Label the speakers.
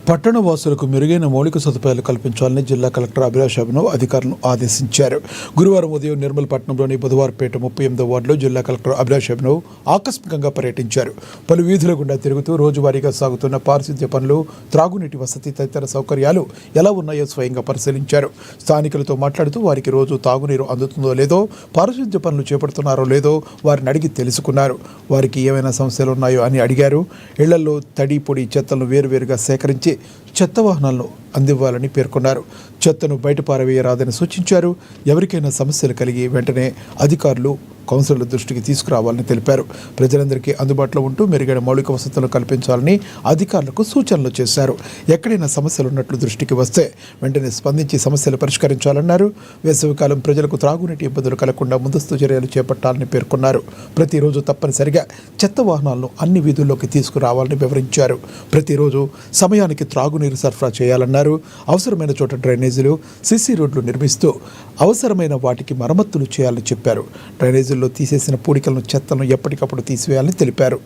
Speaker 1: పట్టణ వాసులకు మెరుగైన మౌలిక సదుపాయాలు కల్పించాలని జిల్లా కలెక్టర్ అభిలాష్ అభినవ్ అధికారులను ఆదేశించారు. గురువారం ఉదయం నిర్మల్ పట్టణంలోని బుధవారపేట 38వ వార్డులో జిల్లా కలెక్టర్ అభిలాష్ అభినవ్ ఆకస్మికంగా పర్యటించారు. పలు వీధుల గుండా తిరుగుతూ రోజువారీగా సాగుతున్న పారిశుద్ధ్య పనులు, త్రాగునీటి వసతి తదితర సౌకర్యాలు ఎలా ఉన్నాయో స్వయంగా పరిశీలించారు. స్థానికులతో మాట్లాడుతూ వారికి రోజు తాగునీరు అందుతుందో లేదో, పారిశుద్ధ్య పనులు చేపడుతున్నారో లేదో వారిని అడిగి తెలుసుకున్నారు. వారికి ఏమైనా సమస్యలు ఉన్నాయో అని అడిగారు. ఇళ్లలో తడి పొడి చెత్తలను వేరువేరుగా సేకరించి చెత్త వాహనాలను అందివ్వాలని పేర్కొన్నారు. చెత్తను బయట పారవేయరాదని సూచించారు. ఎవరికైనా సమస్యలు కలిగి వెంటనే అధికారులు, కౌన్సిలర్ల దృష్టికి తీసుకురావాలని తెలిపారు. ప్రజలందరికీ అందుబాటులో ఉంటూ మెరుగైన మౌలిక వసతులు కల్పించాలని అధికారులకు సూచనలు చేశారు. ఎక్కడైనా సమస్యలు ఉన్నట్లు దృష్టికి వస్తే వెంటనే స్పందించి సమస్యలు పరిష్కరించాలన్నారు. వేసవికాలం ప్రజలకు త్రాగునీటి ఇబ్బందులు కలగకుండా ముందస్తు చర్యలు చేపట్టాలని పేర్కొన్నారు. ప్రతిరోజు తప్పనిసరిగా చెత్త వాహనాలను అన్ని వీధుల్లోకి తీసుకురావాలని వివరించారు. ప్రతిరోజు సమయానికి త్రాగునీరు సరఫరా చేయాలన్నారు. అవసరమైన చోట డ్రైనేజీలు, సిసి రోడ్లు నిర్మిస్తూ అవసరమైన వాటికి మరమ్మతులు చేయాలని చెప్పారు. డ్రైనేజీల్లో తీసేసిన పూడికలను, చెత్తను ఎప్పటికప్పుడు తీసివేయాలని తెలిపారు.